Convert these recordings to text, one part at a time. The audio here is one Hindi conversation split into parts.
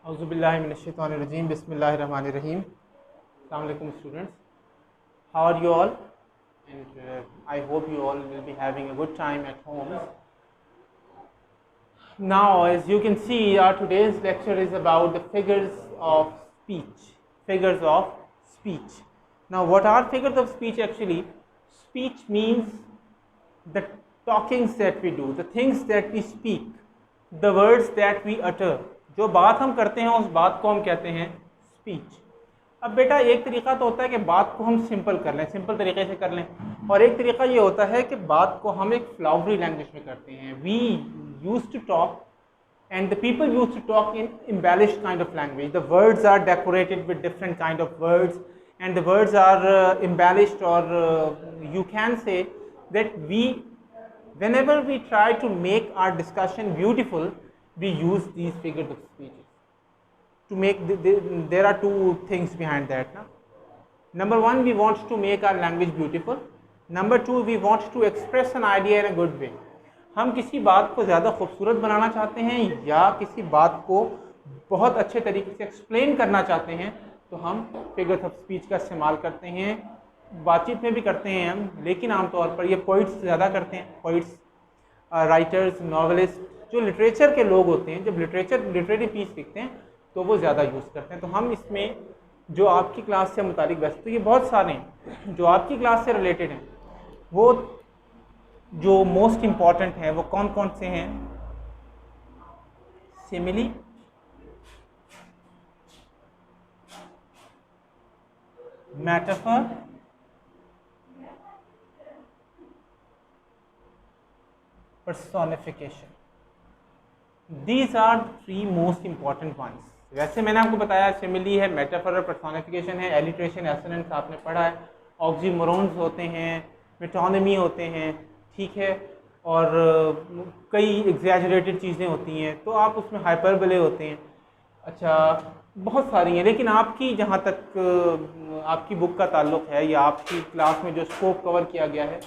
Auzubillahiminash-shaytanir-rajeem. Bismillahir-rahmanir-rahim. Assalamu alaikum students. How are you all? And I hope you all will be having a good time at home. Now, as you can see, our today's lecture is about the figures of speech. Figures of speech. Now, what are figures of speech actually? Speech means the talkings that we do, the things that we speak, the words that we utter. जो बात हम करते हैं उस बात को हम कहते हैं स्पीच. अब बेटा एक तरीका तो होता है कि बात को हम सिंपल कर लें, सिंपल तरीके से कर लें, और एक तरीका ये होता है कि बात को हम एक फ्लावरी लैंग्वेज में करते हैं. We used to talk and the people used to talk in embellished kind of language. The words are decorated with different kind of words, and the words are embellished, or you can say that whenever we try to make our discussion beautiful, we use these figures of speeches to make there are two things behind that. Number one, we want to make our language beautiful. Number two, we want to express an idea in a good way. हम किसी बात को ज़्यादा खूबसूरत बनाना चाहते हैं या किसी बात को बहुत अच्छे तरीके से एक्सप्लेन करना चाहते हैं, तो हम फिगर्स ऑफ स्पीच का इस्तेमाल करते हैं. बातचीत में भी करते हैं हम, लेकिन आमतौर पर ये पोइट्स ज़्यादा करते हैं. पोइट्स, राइटर्स, नॉवेलिस्ट, जो लिटरेचर के लोग होते हैं, जब लिटरेरी पीस लिखते हैं तो वो ज़्यादा यूज़ करते हैं. तो हम इसमें जो आपकी क्लास से मुतालिक वैसे तो ये बहुत सारे हैं जो आपकी क्लास से रिलेटेड हैं, वो जो मोस्ट इम्पॉर्टेंट है वो कौन कौन से हैं? Simile, metaphor, personification. These are three most important ones. वैसे मैंने आपको बताया सिमिली है, मेटाफर और पर्सोनिफिकेशन है, एलिट्रेशन, एसोनेंस आपने पढ़ा है, ऑक्सीमोरॉन्स होते हैं, मेटोनिमी होते हैं, ठीक है, और कई एग्जैजरेटेड चीज़ें होती हैं, तो आप उसमें हाइपरबले होते हैं. अच्छा, बहुत सारी हैं, लेकिन आपकी जहाँ तक आपकी बुक का ताल्लुक़ है या आपकी क्लास में जो स्कोप कवर किया गया है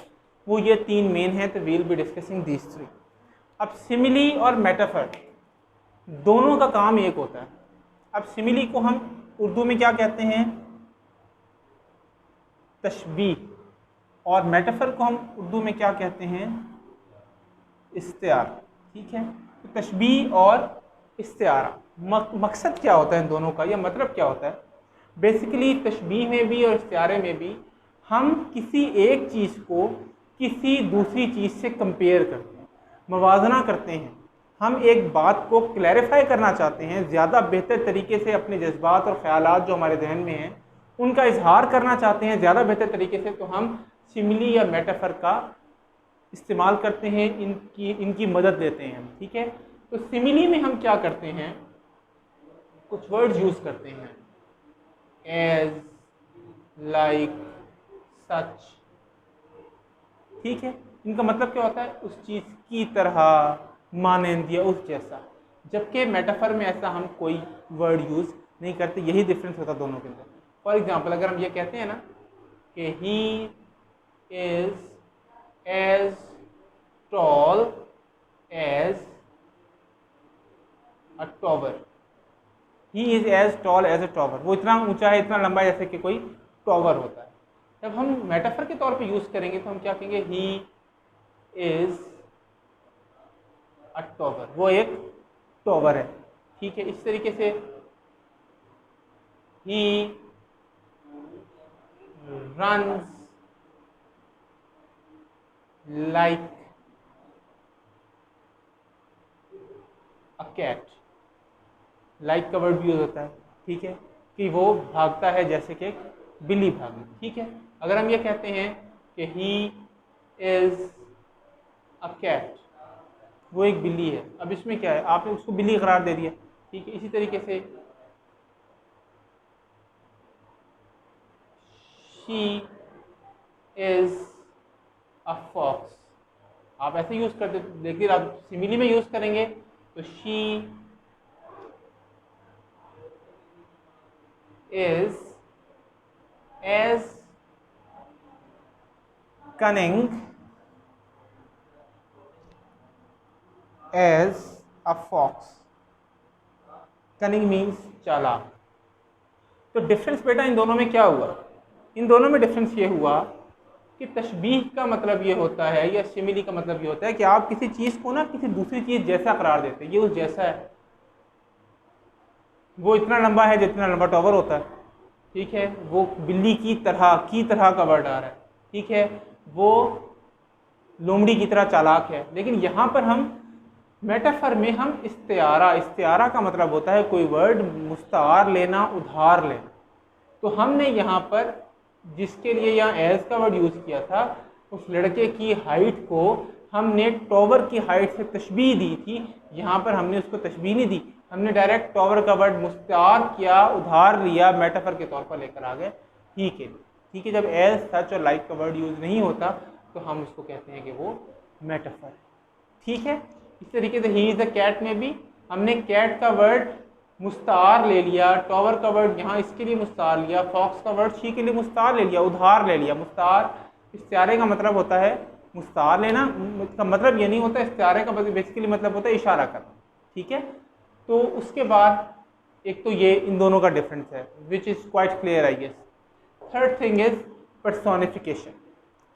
वो ये तीन मेन हैं. तो we'll be discussing these three. अब सिमिली और मेटाफर दोनों का काम एक होता है. अब सिमिली को हम उर्दू में क्या कहते हैं? तशबीह. और मेटाफर को हम उर्दू में क्या कहते हैं? इस्तिआरा. ठीक है, तो तशबीह और इस्तिआरा, मकसद क्या होता है इन दोनों का, या मतलब क्या होता है? बेसिकली तशबीह में भी और इस्तिआरे में भी हम किसी एक चीज़ को किसी दूसरी चीज़ से कंपेयर करते हैं, मवाजना करते हैं. हम एक बात को क्लैरिफाई करना चाहते हैं, ज़्यादा बेहतर तरीके से अपने जज्बात और ख़यालात जो हमारे जहन में हैं उनका इजहार करना चाहते हैं ज़्यादा बेहतर तरीके से, तो हम सिमिली या मेटाफर का इस्तेमाल करते हैं, इनकी मदद लेते हैं हम. ठीक है, तो सिमिली में हम क्या करते हैं? कुछ वर्ड्स यूज़ करते हैं, एज, लाइक, सच. ठीक है, इनका मतलब क्या होता है? उस चीज़ की तरह, मानंद या उस जैसा. जबकि मेटाफर में ऐसा हम कोई वर्ड यूज़ नहीं करते. यही डिफरेंस होता है दोनों के अंदर. फॉर एग्जाम्पल, अगर हम ये कहते हैं ना कि ही is as tall as a tower. He is as tall as a tower. वो इतना ऊंचा है, इतना लंबा है जैसे कि कोई टॉवर होता है. जब हम मेटाफर के तौर पे यूज़ करेंगे तो हम क्या कहेंगे? He is a tower. वो एक टॉवर है. ठीक है, इस तरीके से he runs like a cat. Like का वर्ड भी यूज होता है. ठीक है, कि वो भागता है जैसे कि बिल्ली भागे. ठीक है, अगर हम ये कहते हैं कि ही इज अ कैट, वो एक बिल्ली है. अब इसमें क्या है? आपने उसको बिल्ली करार दे दिया. ठीक है, इसी तरीके से शी इज अ फॉक्स, आप ऐसे यूज़ करते. लेकिन आप सिमिली में यूज़ करेंगे तो she is as cunning as a fox. Cunning means चालाक। तो डिफरेंस बेटा इन दोनों में क्या हुआ? इन दोनों में डिफरेंस ये हुआ कि तशबीह का मतलब ये होता है या सिमिली का मतलब ये होता है कि आप किसी चीज़ को ना किसी दूसरी चीज़ जैसा करार देते हैं, ये उस जैसा है, वो इतना लंबा है जितना लंबा टॉवर होता है, ठीक है, वो बिल्ली की तरह का वर्ड आ रहा है, ठीक है, वो लोमड़ी की तरह चालाक है। लेकिन यहाँ पर हम मेटाफर में हम इस्तिआरा का मतलब होता है कोई वर्ड मुस्तार लेना, उधार लेना। तो हमने यहाँ पर जिसके लिए यहाँ एज का वर्ड यूज़ किया था, उस लड़के की हाइट को हमने टॉवर की हाइट से तशबीह दी थी। यहाँ पर हमने उसको तशबीह नहीं दी, हमने डायरेक्ट टॉवर का वर्ड मुस्तार किया, उधार लिया, मेटाफर के तौर पर लेकर आ गए। ठीक है, ठीक है, जब एज सच और लाइक का वर्ड यूज़ नहीं होता तो हम उसको कहते हैं कि वो मेटाफर है। ठीक है, इस तरीके से ही इज़ द कैट में भी हमने कैट का वर्ड मुस्तार ले लिया, टॉवर का वर्ड यहाँ इसके लिए मुस्तार लिया, फॉक्स का वर्ड शी के लिए मुस्तार ले लिया, उधार ले लिया। मुस्तार इस्तिआरे का मतलब होता है मुस्तार लेना, का मतलब ये नहीं होता, इस्तिआरे का बेसिकली मतलब होता है इशारा करना। ठीक है, तो उसके बाद एक तो ये इन दोनों का डिफरेंस है which is quite clear I guess. Third thing is personification.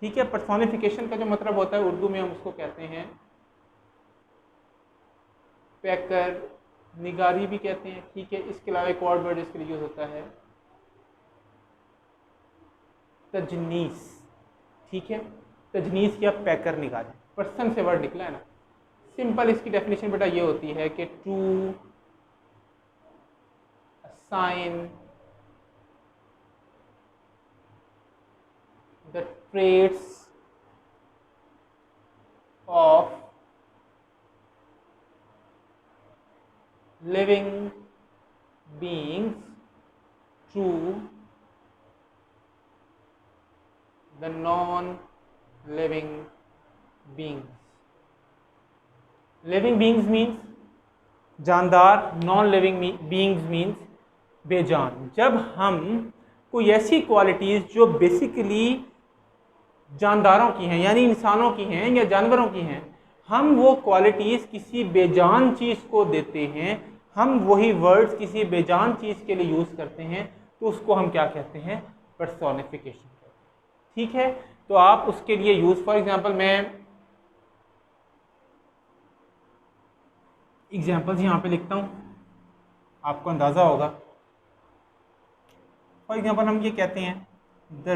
ठीक है, पर्सोनिफिकेशन का जो मतलब होता है उर्दू में हम उसको कहते हैं पैकर, निगारी भी कहते हैं। ठीक है, इसके अलावा एक और वर्ड इसके लिए यूज होता है तजनीस। ठीक है, तजनीस या पैकर निगारी, पर्सन से वर्ड निकला है ना। सिंपल इसकी डेफिनेशन बेटा ये होती है कि to assign the traits of living beings to the non-living beings. Living beings means जानदार, non-living beings means बेजान। जब हम कोई ऐसी क्वालिटीज़ जो बेसिकली जानदारों की हैं यानी इंसानों की हैं या जानवरों की हैं, हम वो क्वालिटीज़ किसी बेजान चीज़ को देते हैं, हम वही वर्ड्स किसी बेजान चीज़ के लिए यूज़ करते हैं, तो उसको हम क्या कहते हैं? पर्सोनिफिकेशन कहते हैं। ठीक है, तो आप उसके लिए यूज़, फॉर एग्जांपल मैं एग्जांपल्स यहाँ पे लिखता हूँ, आपको अंदाज़ा होगा। फॉर एग्जांपल हम ये कहते हैं the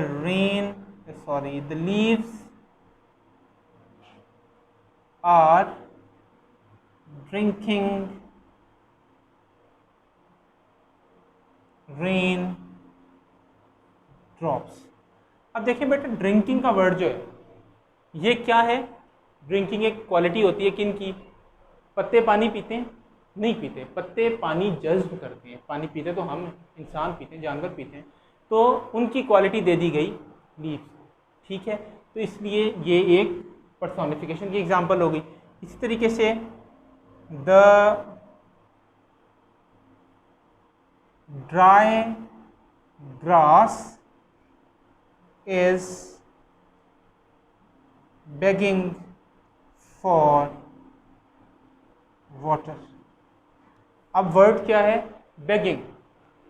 leaves are drinking rain drops। अब देखिए बेटा, ड्रिंकिंग का वर्ड जो है ये क्या है? ड्रिंकिंग एक क्वालिटी होती है किन की? पत्ते पानी पीते हैं? नहीं पीते, पत्ते पानी जज्ब करते हैं। पानी पीते तो हम इंसान पीते हैं, जानवर पीते हैं, तो उनकी क्वालिटी दे दी गई लीव्स। ठीक है, तो इसलिए ये एक पर्सोनिफिकेशन की एग्जांपल हो गई। इसी तरीके से the dry grass is begging for water. अब वर्ड क्या है? Begging.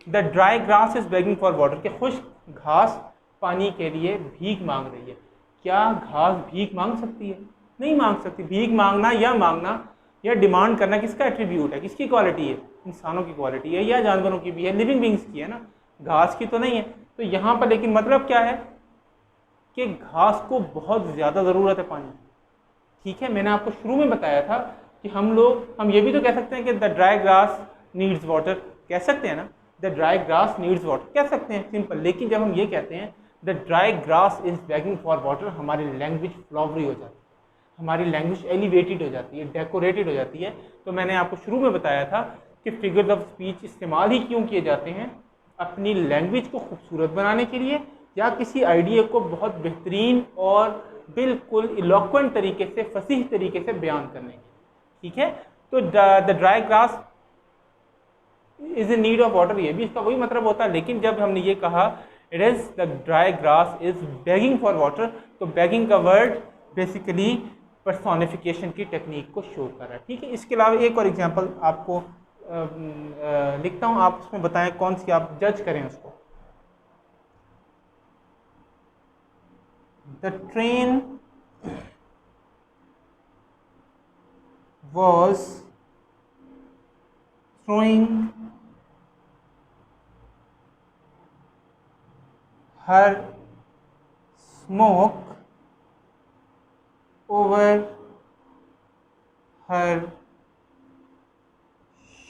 The dry grass is begging for water, के खुश्क घास पानी के लिए भीख मांग रही है। क्या घास भीख मांग सकती है? नहीं मांग सकती। भीख मांगना या डिमांड करना किसका एट्रीब्यूट है, किसकी क्वालिटी है? इंसानों की क्वालिटी है या जानवरों की भी है, लिविंग बींग्स की है ना, घास की तो नहीं है। तो यहाँ पर लेकिन मतलब क्या है कि घास को बहुत ज़्यादा ज़रूरत है पानी। ठीक है, मैंने आपको शुरू में बताया था कि हम ये भी तो कह सकते हैं कि the dry grass needs water, कह सकते हैं ना, the dry grass needs water कह सकते हैं, सिंपल। लेकिन जब हम ये कहते हैं the dry grass is begging for water, हमारी लैंग्वेज फ्लॉवरी हो जाती है, हमारी लैंग्वेज एलिवेटेड हो जाती है, डेकोरेटेड हो जाती है। तो मैंने आपको शुरू में बताया था कि फिगर्स ऑफ स्पीच इस्तेमाल ही क्यों किए जाते हैं? अपनी लैंग्वेज को खूबसूरत बनाने के लिए या किसी आइडिया को बहुत बेहतरीन और बिल्कुल इलोक्वेंट तरीके से, फसीह तरीके से बयान करने के। ठीक है, तो the dry grass is in need of water, ये भी इसका वही मतलब होता है। लेकिन जब हमने ये कहा it is the dry grass is begging for water, तो बेगिंग का वर्ड बेसिकली पर्सोनिफिकेशन की टेक्निक को शो कर रहा है। ठीक है, इसके अलावा एक और एग्जांपल आपको लिखता हूँ, आप उसमें बताएं कौन सी, आप जज करें उसको। The train was throwing her smoke over her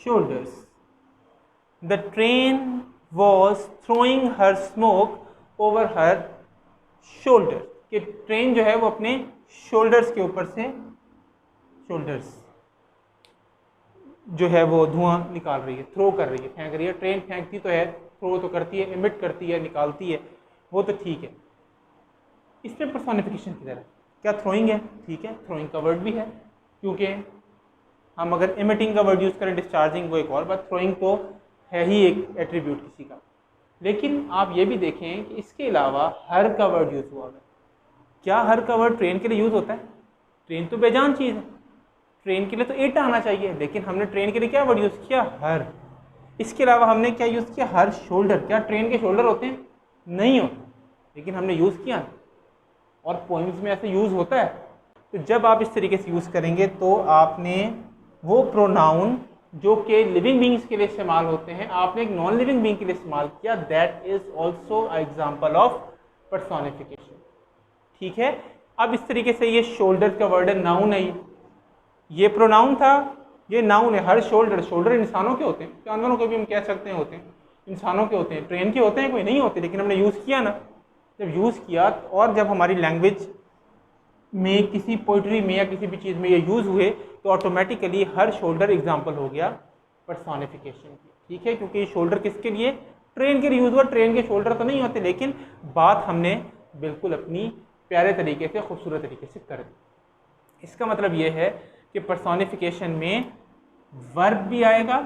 shoulders. The train was throwing her smoke over her shoulders. कि ट्रेन जो है वो अपने शोल्डर्स के ऊपर से, शोल्डर्स जो है वो धुआं निकाल रही है, थ्रो कर रही है, फेंक रही है। ट्रेन फेंकती तो है, थ्रो तो करती है, एमिट करती है, निकालती है, वो तो ठीक है। इसमें पर्सोनिफिकेशन की तरह क्या थ्रोइंग है, ठीक है, थ्रोइंग का वर्ड भी है, क्योंकि हम अगर एमिटिंग का वर्ड यूज़ करें, डिस्चार्जिंग वो एक और बात, थ्रोइंग तो है ही एक एट्रीब्यूट किसी का। लेकिन आप ये भी देखें कि इसके अलावा हर का वर्ड यूज़ हुआ है। क्या हर का वर्ड ट्रेन के लिए यूज़ होता है? ट्रेन तो बेजान चीज़ है, ट्रेन के लिए तो एट आना चाहिए, लेकिन हमने ट्रेन के लिए क्या वर्ड यूज़ किया? हर। इसके अलावा हमने क्या यूज़ किया? हर शोल्डर। क्या ट्रेन के शोल्डर होते हैं? नहीं होते, लेकिन हमने यूज़ किया, और पोइम्स में ऐसे यूज़ होता है। तो जब आप इस तरीके से यूज़ करेंगे तो आपने वो प्रोनाउन जो कि लिविंग बींग्स के लिए इस्तेमाल होते हैं, आपने एक नॉन लिविंग बींग के लिए इस्तेमाल किया। That is also example of personification, ठीक है। अब इस तरीके से ये शोल्डर का वर्ड है, नाउन है, ये प्रोनाउन था, ये नाउन है। हर शोल्डर, शोल्डर इंसानों के होते हैं, जानवरों के भी हम कह सकते हैं होते हैं, इंसानों के होते हैं, ट्रेन के होते हैं, कोई नहीं होते, लेकिन हमने यूज़ किया ना। जब यूज़ किया और जब हमारी लैंग्वेज में किसी पोइट्री में या किसी भी चीज़ में ये यूज़ हुए तो ऑटोमेटिकली हर शोल्डर एग्जाम्पल हो गया पर्सोनिफिकेशन की, ठीक है। क्योंकि ये शोल्डर किसके लिए? ट्रेन के लिए यूज़ हुआ। ट्रेन के शोल्डर तो नहीं होते, लेकिन बात हमने बिल्कुल अपनी प्यारे तरीके से, खूबसूरत तरीके से कर दी। इसका मतलब ये है कि पर्सोनिफिकेशन में वर्ब भी आएगा,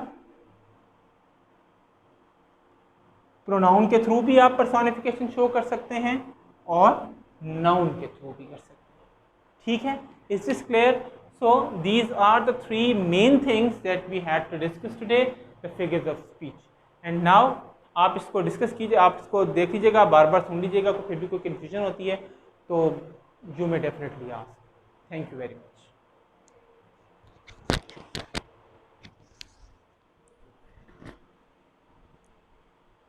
प्रोनाउन के थ्रू भी आप पर्सोनिफिकेशन शो कर सकते हैं, और नाउन के थ्रू भी कर सकते हैं, ठीक है। Is this clear? So these are the three main things that we had to discuss today, the figures of speech. And now आप इसको डिस्कस कीजिए, आप इसको देख लीजिएगा, बार बार सुन लीजिएगा, फिर भी कोई कन्फ्यूजन होती है तो you may definitely ask. Thank you very much.